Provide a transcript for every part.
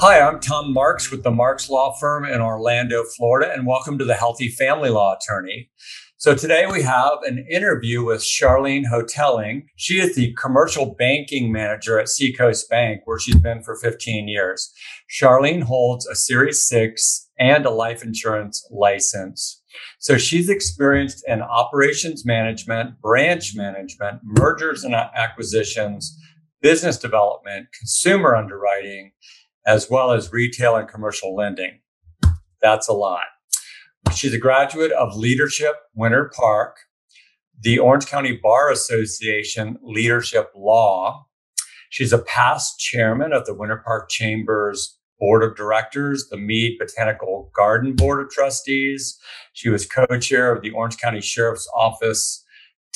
Hi, I'm Tom Marks with the Marks Law Firm in Orlando, Florida, and welcome to the Healthy Family Law Attorney. So today we have an interview with Charlene Hotaling. She is the commercial banking manager at Seacoast Bank, where she's been for 15 years. Charlene holds a Series 6 and a life insurance license. So she's experienced in operations management, branch management, mergers and acquisitions, business development, consumer underwriting, as well as retail and commercial lending. That's a lot. She's a graduate of Leadership Winter Park, the Orange County Bar Association Leadership Law. She's a past chairman of the Winter Park Chamber's Board of Directors, the Mead Botanical Garden Board of Trustees. She was co-chair of the Orange County Sheriff's Office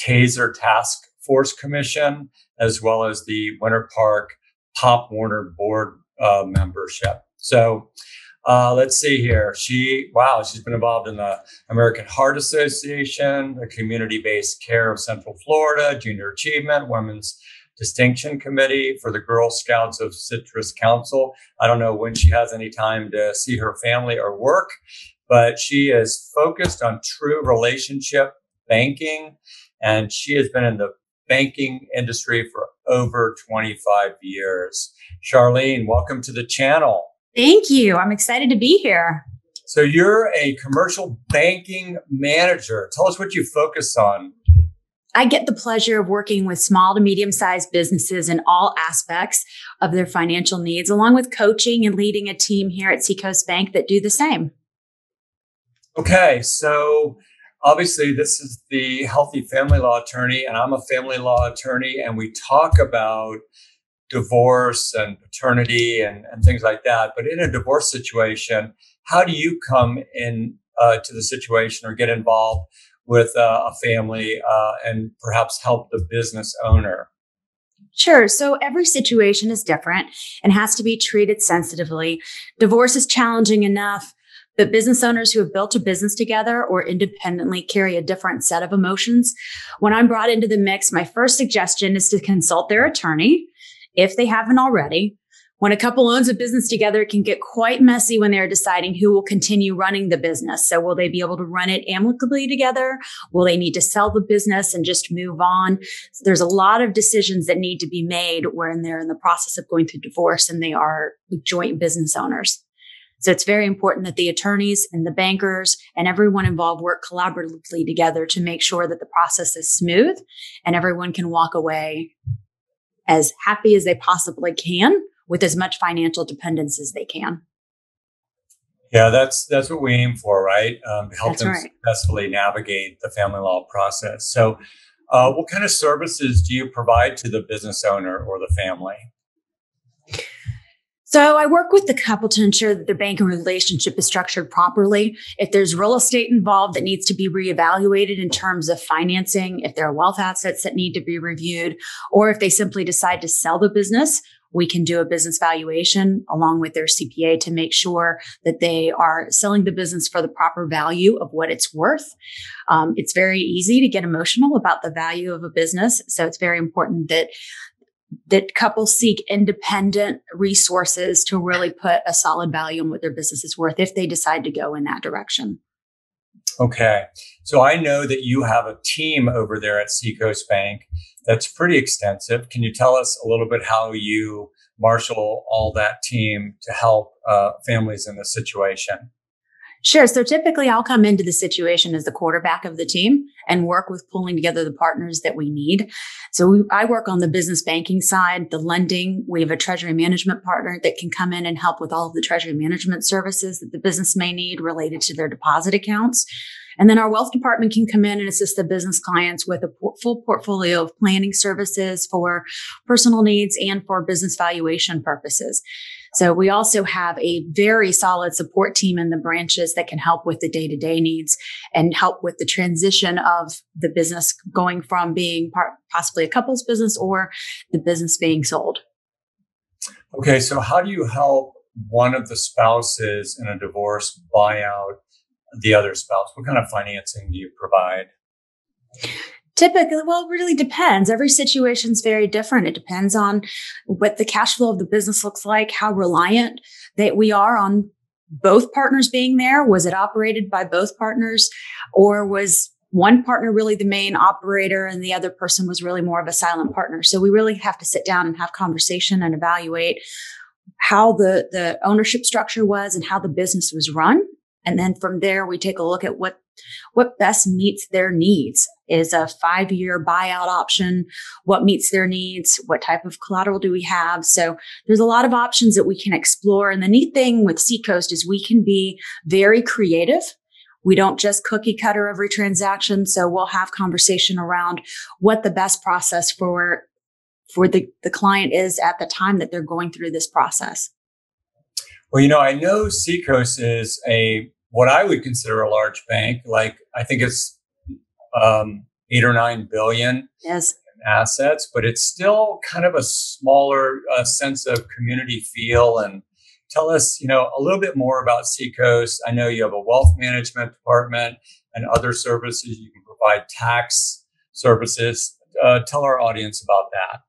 Taser Task Force Commission, as well as the Winter Park Pop Warner Board membership. So let's see here. She's been involved in the American Heart Association, the Community-Based Care of Central Florida, Junior Achievement, Women's Distinction Committee for the Girl Scouts of Citrus Council. I don't know when she has any time to see her family or work, but she is focused on true relationship banking, and she has been in the banking industry for over 25 years. Charlene, welcome to the channel. Thank you. I'm excited to be here. So you're a commercial banking manager. Tell us what you focus on. I get the pleasure of working with small to medium-sized businesses in all aspects of their financial needs, along with coaching and leading a team here at Seacoast Bank that do the same. Okay, so obviously, this is the Healthy Family Law Attorney, and I'm a family law attorney, and we talk about divorce and paternity and things like that. But in a divorce situation, how do you come in to the situation or get involved with a family and perhaps help the business owner? Sure. So every situation is different and has to be treated sensitively. Divorce is challenging enough, but business owners who have built a business together or independently carry a different set of emotions. When I'm brought into the mix, my first suggestion is to consult their attorney if they haven't already. When a couple owns a business together, it can get quite messy when they're deciding who will continue running the business. So will they be able to run it amicably together? Will they need to sell the business and just move on? So there's a lot of decisions that need to be made when they're in the process of going through divorce and they are joint business owners. So it's very important that the attorneys and the bankers and everyone involved work collaboratively together to make sure that the process is smooth and everyone can walk away as happy as they possibly can with as much financial dependence as they can. Yeah, that's what we aim for, right? To help That's them right. successfully navigate the family law process. So what kind of services do you provide to the business owner or the family? So I work with the couple to ensure that their banking relationship is structured properly. If there's real estate involved that needs to be reevaluated in terms of financing, if there are wealth assets that need to be reviewed, or if they simply decide to sell the business, we can do a business valuation along with their CPA to make sure that they are selling the business for the proper value of what it's worth. It's very easy to get emotional about the value of a business. So it's very important that couples seek independent resources to really put a solid value on what their business is worth if they decide to go in that direction. Okay. So I know that you have a team over there at Seacoast Bank that's pretty extensive. Can you tell us a little bit how you marshal all that team to help families in this situation? Sure. So typically I'll come into the situation as the quarterback of the team and work with pulling together the partners that we need. So I work on the business banking side, the lending. We have a treasury management partner that can come in and help with all of the treasury management services that the business may need related to their deposit accounts. And then our wealth department can come in and assist the business clients with a full portfolio of planning services for personal needs and for business valuation purposes. So we also have a very solid support team in the branches that can help with the day-to-day needs and help with the transition of the business going from being possibly a couple's business or the business being sold. Okay, so how do you help one of the spouses in a divorce buy out the other spouse? What kind of financing do you provide? Typically, well, it really depends. Every situation is very different. It depends on what the cash flow of the business looks like, how reliant that we are on both partners being there. Was it operated by both partners, or was one partner really the main operator and the other person was really more of a silent partner? So we really have to sit down and have conversation and evaluate how the ownership structure was and how the business was run. And then from there, we take a look at what best meets their needs. Is a 5-year buyout option what meets their needs? What type of collateral do we have? So there's a lot of options that we can explore. And the neat thing with Seacoast is we can be very creative. We don't just cookie cutter every transaction. So we'll have conversation around what the best process for the client is at the time that they're going through this process. Well, I know Seacoast is what I would consider a large bank. Like, I think it's 8 or 9 billion yes. in assets, but it's still kind of a smaller sense of community feel. And tell us, a little bit more about Seacoast. I know you have a wealth management department and other services. You can provide tax services. Tell our audience about that.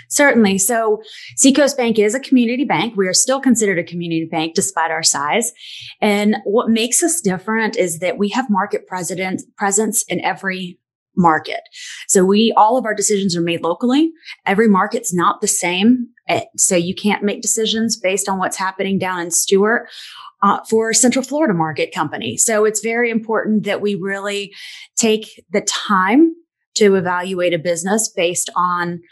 Certainly. So Seacoast Bank is a community bank. We are still considered a community bank despite our size. And what makes us different is that we have market presence in every market. So all of our decisions are made locally. Every market's not the same. So you can't make decisions based on what's happening down in Stewart for a Central Florida market company. So it's very important that we really take the time to evaluate a business based on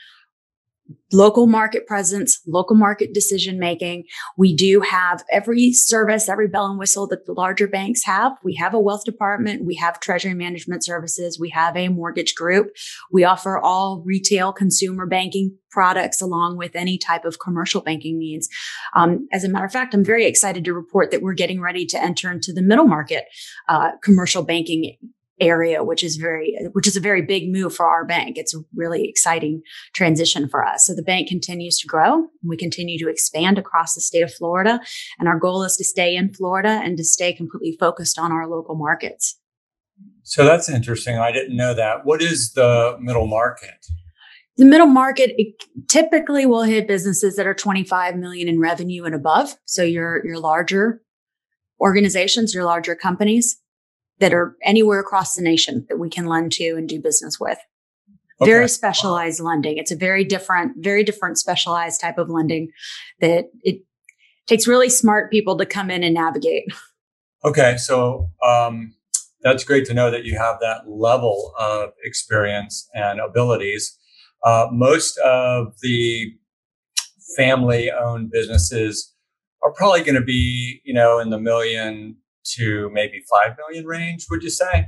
local market presence, local market decision making. We do have every service, every bell and whistle that the larger banks have. We have a wealth department. We have treasury management services. We have a mortgage group. We offer all retail consumer banking products along with any type of commercial banking needs. As a matter of fact, I'm very excited to report that we're getting ready to enter into the middle market commercial banking area, which is a very big move for our bank. It's a really exciting transition for us. So the bank continues to grow. We continue to expand across the state of Florida. And our goal is to stay in Florida and to stay completely focused on our local markets. So that's interesting. I didn't know that. What is the middle market? The middle market typically will hit businesses that are 25 million in revenue and above. So your larger organizations, your larger companies that are anywhere across the nation that we can lend to and do business with. Okay. Very specialized lending. It's a very different specialized type of lending that it takes really smart people to come in and navigate. Okay. So that's great to know that you have that level of experience and abilities. Most of the family-owned businesses are probably going to be, in the million to maybe 5 million range, would you say?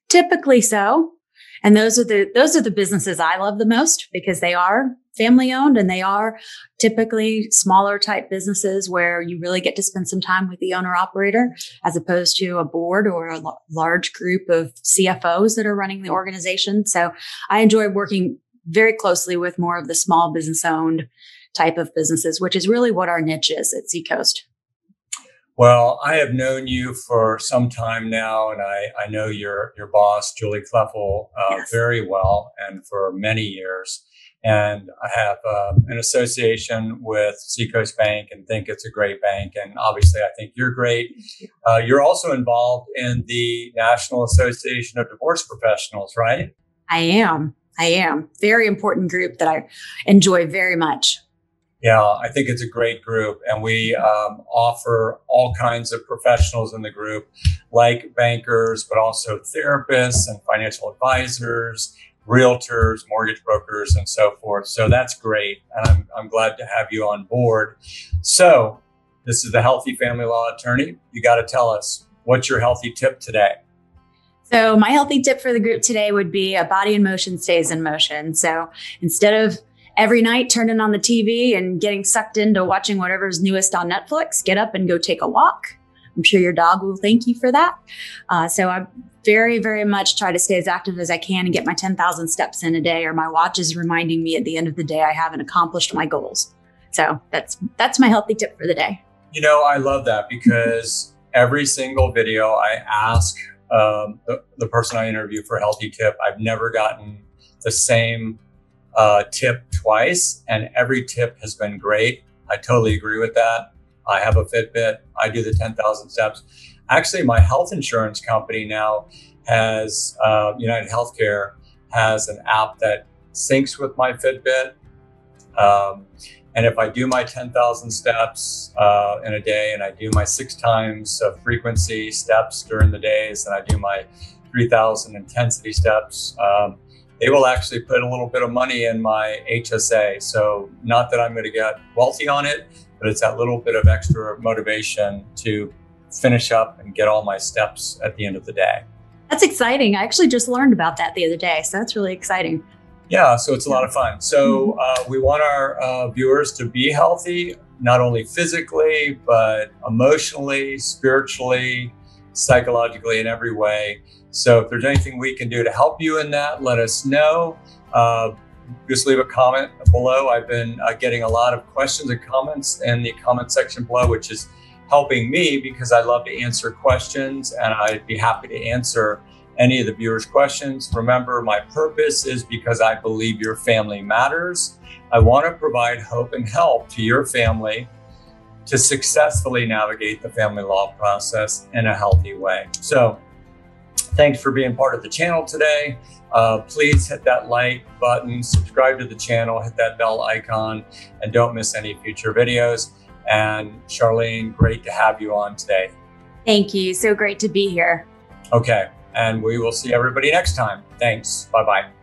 Typically so. And those are the businesses I love the most because they are family owned and they are typically smaller type businesses where you really get to spend some time with the owner operator as opposed to a board or a large group of CFOs that are running the organization. So I enjoy working very closely with more of the small business owned type of businesses, which is really what our niche is at Seacoast. Well, I have known you for some time now, and I know your boss, Julie Kleffel, yes. very well, and for many years. And I have an association with Seacoast Bank and think it's a great bank. And obviously, I think you're great. You're also involved in the National Association of Divorce Professionals, right? I am. Very important group that I enjoy very much. Yeah, I think it's a great group. And we offer all kinds of professionals in the group, like bankers, but also therapists and financial advisors, realtors, mortgage brokers, and so forth. So that's great. And I'm glad to have you on board. So this is the Healthy Family Law Attorney. You got to tell us, what's your healthy tip today? So my healthy tip for the group today would be a body in motion stays in motion. So instead of every night turning on the TV and getting sucked into watching whatever's newest on Netflix, get up and go take a walk. I'm sure your dog will thank you for that. So I very, very much try to stay as active as I can and get my 10,000 steps in a day, or my watch is reminding me at the end of the day I haven't accomplished my goals. So that's my healthy tip for the day. I love that because every single video I ask the person I interview for a healthy tip, I've never gotten the same tip twice, and every tip has been great. I totally agree with that. I have a Fitbit. I do the 10,000 steps. Actually, my health insurance company now has, United Healthcare has an app that syncs with my Fitbit. And if I do my 10,000 steps in a day, and I do my 6 times of frequency steps during the days, and I do my 3,000 intensity steps, they will actually put a little bit of money in my HSA. So not that I'm going to get wealthy on it, but it's that little bit of extra motivation to finish up and get all my steps at the end of the day. That's exciting. I actually just learned about that the other day. So that's really exciting. Yeah, so it's a lot of fun. So we want our viewers to be healthy, not only physically, but emotionally, spiritually, psychologically, in every way. So if there's anything we can do to help you in that, let us know. Just leave a comment below. I've been getting a lot of questions and comments in the comment section below, which is helping me because I love to answer questions, and I'd be happy to answer any of the viewers' questions. Remember, my purpose is because I believe your family matters. I want to provide hope and help to your family to successfully navigate the family law process in a healthy way. So thanks for being part of the channel today. Please hit that like button, subscribe to the channel, hit that bell icon, and don't miss any future videos. And Charlene, great to have you on today. Thank you. So great to be here. Okay. And we will see everybody next time. Thanks. Bye-bye.